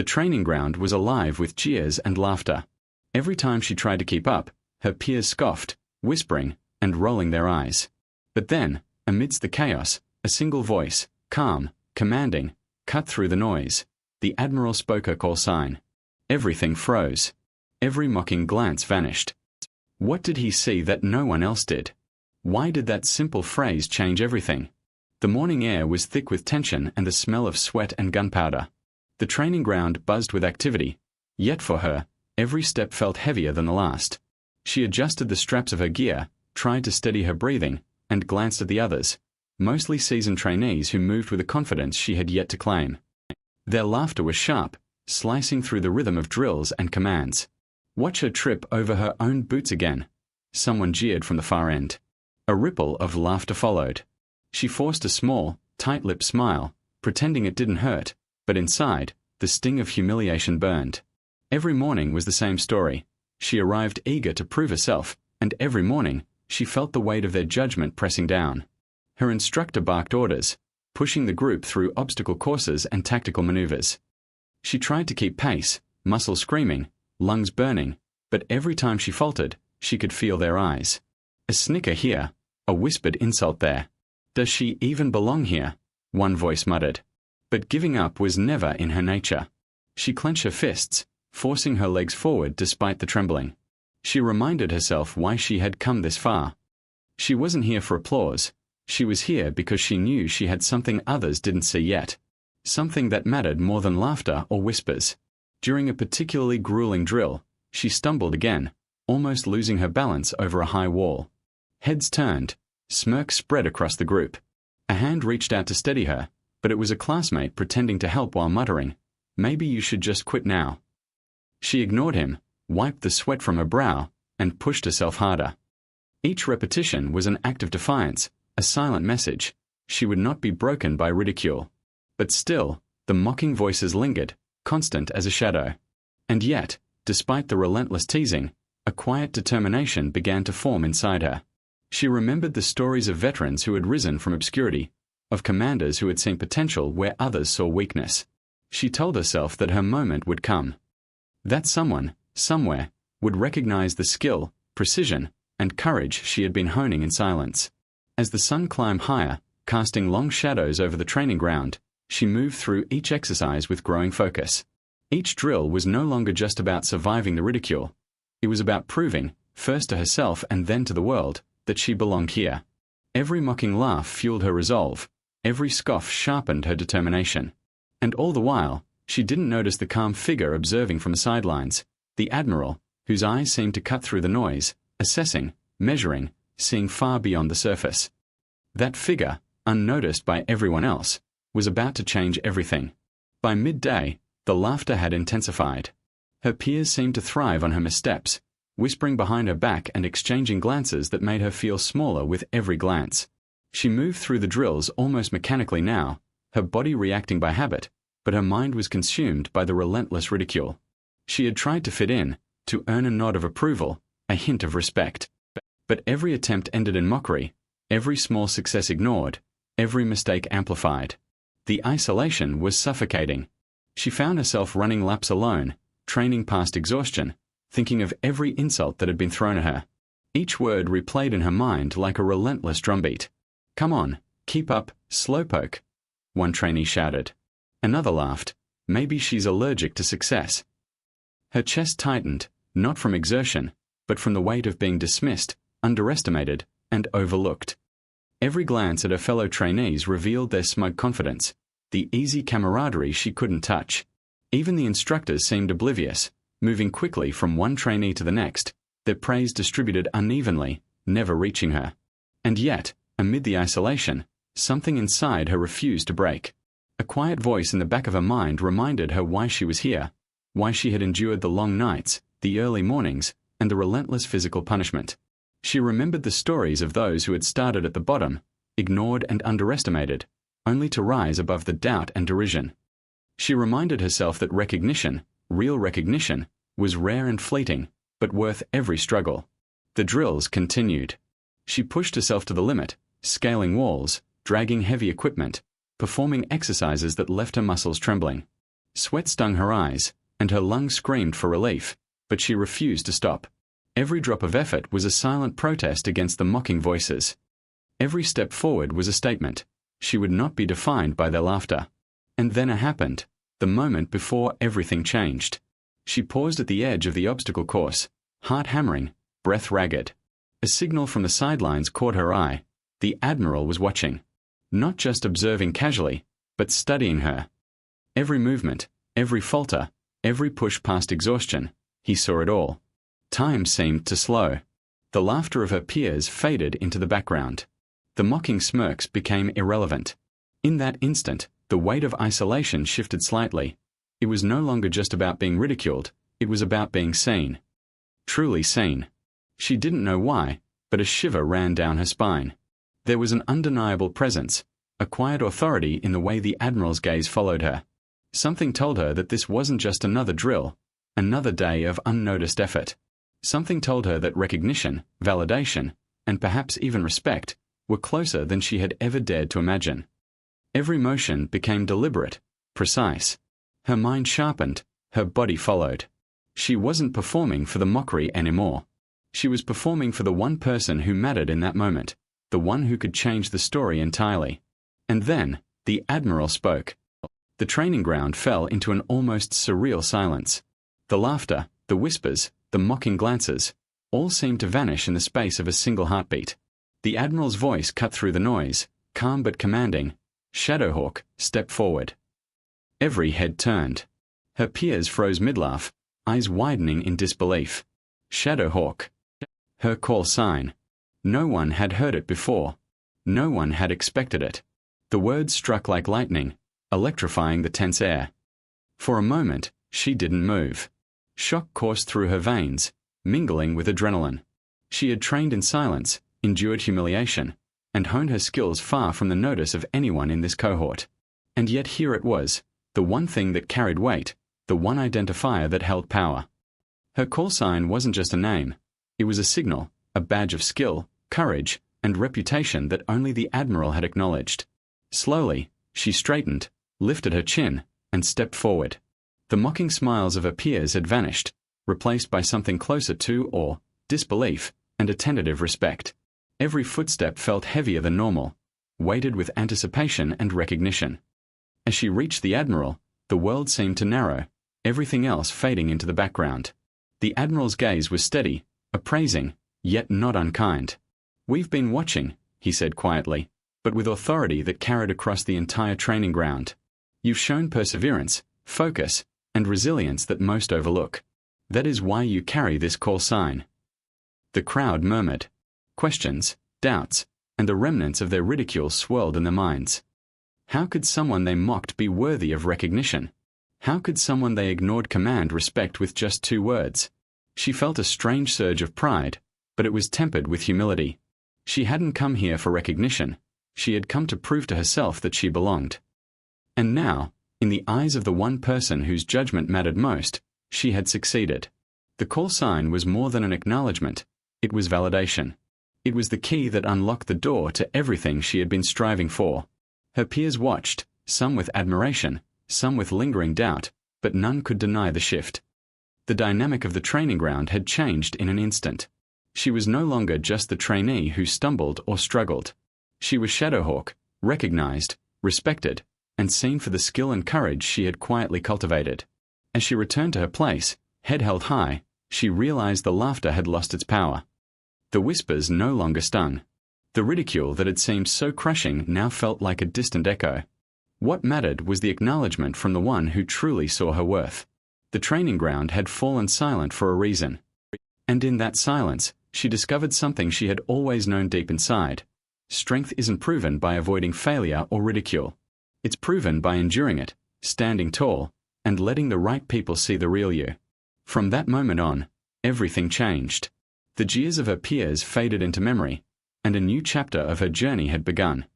The training ground was alive with cheers and laughter. Every time she tried to keep up, her peers scoffed, whispering, and rolling their eyes. But then, amidst the chaos, a single voice, calm, commanding, cut through the noise. The Admiral spoke her call sign. Everything froze. Every mocking glance vanished. What did he see that no one else did? Why did that simple phrase change everything? The morning air was thick with tension and the smell of sweat and gunpowder. The training ground buzzed with activity, yet for her, every step felt heavier than the last. She adjusted the straps of her gear, tried to steady her breathing, and glanced at the others, mostly seasoned trainees who moved with a confidence she had yet to claim. Their laughter was sharp, slicing through the rhythm of drills and commands. "Watch her trip over her own boots again," someone jeered from the far end. A ripple of laughter followed. She forced a small, tight-lipped smile, pretending it didn't hurt, but inside, the sting of humiliation burned. Every morning was the same story. She arrived eager to prove herself, and every morning, she felt the weight of their judgment pressing down. Her instructor barked orders, pushing the group through obstacle courses and tactical maneuvers. She tried to keep pace, muscles screaming, lungs burning, but every time she faltered, she could feel their eyes. A snicker here, a whispered insult there. "Does she even belong here?" one voice muttered. But giving up was never in her nature. She clenched her fists, forcing her legs forward despite the trembling. She reminded herself why she had come this far. She wasn't here for applause. She was here because she knew she had something others didn't see yet. Something that mattered more than laughter or whispers. During a particularly grueling drill, she stumbled again, almost losing her balance over a high wall. Heads turned, smirks spread across the group. A hand reached out to steady her, but it was a classmate pretending to help while muttering, "Maybe you should just quit now." She ignored him, wiped the sweat from her brow, and pushed herself harder. Each repetition was an act of defiance, a silent message. She would not be broken by ridicule. But still, the mocking voices lingered, constant as a shadow. And yet, despite the relentless teasing, a quiet determination began to form inside her. She remembered the stories of veterans who had risen from obscurity, of commanders who had seen potential where others saw weakness. She told herself that her moment would come. That someone, somewhere, would recognize the skill, precision, and courage she had been honing in silence. As the sun climbed higher, casting long shadows over the training ground, she moved through each exercise with growing focus. Each drill was no longer just about surviving the ridicule. It was about proving, first to herself and then to the world, that she belonged here. Every mocking laugh fueled her resolve. Every scoff sharpened her determination. And all the while, she didn't notice the calm figure observing from the sidelines, the Admiral, whose eyes seemed to cut through the noise, assessing, measuring, seeing far beyond the surface. That figure, unnoticed by everyone else, was about to change everything. By midday, the laughter had intensified. Her peers seemed to thrive on her missteps, whispering behind her back and exchanging glances that made her feel smaller with every glance. She moved through the drills almost mechanically now, her body reacting by habit, but her mind was consumed by the relentless ridicule. She had tried to fit in, to earn a nod of approval, a hint of respect. But every attempt ended in mockery, every small success ignored, every mistake amplified. The isolation was suffocating. She found herself running laps alone, training past exhaustion, thinking of every insult that had been thrown at her. Each word replayed in her mind like a relentless drumbeat. "Come on, keep up, slowpoke," one trainee shouted. Another laughed. "Maybe she's allergic to success." Her chest tightened, not from exertion, but from the weight of being dismissed, underestimated, and overlooked. Every glance at her fellow trainees revealed their smug confidence, the easy camaraderie she couldn't touch. Even the instructors seemed oblivious, moving quickly from one trainee to the next, their praise distributed unevenly, never reaching her. And yet, amid the isolation, something inside her refused to break. A quiet voice in the back of her mind reminded her why she was here, why she had endured the long nights, the early mornings, and the relentless physical punishment. She remembered the stories of those who had started at the bottom, ignored and underestimated, only to rise above the doubt and derision. She reminded herself that recognition, real recognition, was rare and fleeting, but worth every struggle. The drills continued. She pushed herself to the limit, scaling walls, dragging heavy equipment, performing exercises that left her muscles trembling. Sweat stung her eyes, and her lungs screamed for relief, but she refused to stop. Every drop of effort was a silent protest against the mocking voices. Every step forward was a statement. She would not be defined by their laughter. And then it happened, the moment before everything changed. She paused at the edge of the obstacle course, heart hammering, breath ragged. A signal from the sidelines caught her eye. The Admiral was watching. Not just observing casually, but studying her. Every movement, every falter, every push past exhaustion, he saw it all. Time seemed to slow. The laughter of her peers faded into the background. The mocking smirks became irrelevant. In that instant, the weight of isolation shifted slightly. It was no longer just about being ridiculed, it was about being seen. Truly seen. She didn't know why, but a shiver ran down her spine. There was an undeniable presence, a quiet authority in the way the Admiral's gaze followed her. Something told her that this wasn't just another drill, another day of unnoticed effort. Something told her that recognition, validation, and perhaps even respect were closer than she had ever dared to imagine. Every motion became deliberate, precise. Her mind sharpened, her body followed. She wasn't performing for the mockery anymore. She was performing for the one person who mattered in that moment, the one who could change the story entirely. And then, the Admiral spoke. The training ground fell into an almost surreal silence. The laughter, the whispers, the mocking glances, all seemed to vanish in the space of a single heartbeat. The Admiral's voice cut through the noise, calm but commanding. Shadowhawk, step forward. Every head turned. Her peers froze mid-laugh, eyes widening in disbelief. Shadowhawk. Her call sign. No one had heard it before. No one had expected it. The words struck like lightning, electrifying the tense air. For a moment, she didn't move. Shock coursed through her veins, mingling with adrenaline. She had trained in silence, endured humiliation, and honed her skills far from the notice of anyone in this cohort. And yet here it was, the one thing that carried weight, the one identifier that held power. Her call sign wasn't just a name. It was a signal, a badge of skill, courage, and reputation that only the Admiral had acknowledged. Slowly, she straightened, lifted her chin, and stepped forward. The mocking smiles of her peers had vanished, replaced by something closer to awe, disbelief, and a tentative respect. Every footstep felt heavier than normal, weighted with anticipation and recognition. As she reached the Admiral, the world seemed to narrow, everything else fading into the background. The Admiral's gaze was steady, appraising, yet not unkind. "We've been watching," he said quietly, but with authority that carried across the entire training ground. "You've shown perseverance, focus, and resilience that most overlook. That is why you carry this call sign." The crowd murmured. Questions, doubts, and the remnants of their ridicule swirled in their minds. How could someone they mocked be worthy of recognition? How could someone they ignored command respect with just 2 words? She felt a strange surge of pride, but it was tempered with humility. She hadn't come here for recognition. She had come to prove to herself that she belonged. And now, in the eyes of the one person whose judgment mattered most, she had succeeded. The call sign was more than an acknowledgement. It was validation. It was the key that unlocked the door to everything she had been striving for. Her peers watched, some with admiration, some with lingering doubt, but none could deny the shift. The dynamic of the training ground had changed in an instant. She was no longer just the trainee who stumbled or struggled. She was Shadowhawk, recognized, respected, and seen for the skill and courage she had quietly cultivated. As she returned to her place, head held high, she realized the laughter had lost its power. The whispers no longer stung. The ridicule that had seemed so crushing now felt like a distant echo. What mattered was the acknowledgement from the one who truly saw her worth. The training ground had fallen silent for a reason. And in that silence, she discovered something she had always known deep inside. Strength isn't proven by avoiding failure or ridicule. It's proven by enduring it, standing tall, and letting the right people see the real you. From that moment on, everything changed. The jeers of her peers faded into memory, and a new chapter of her journey had begun.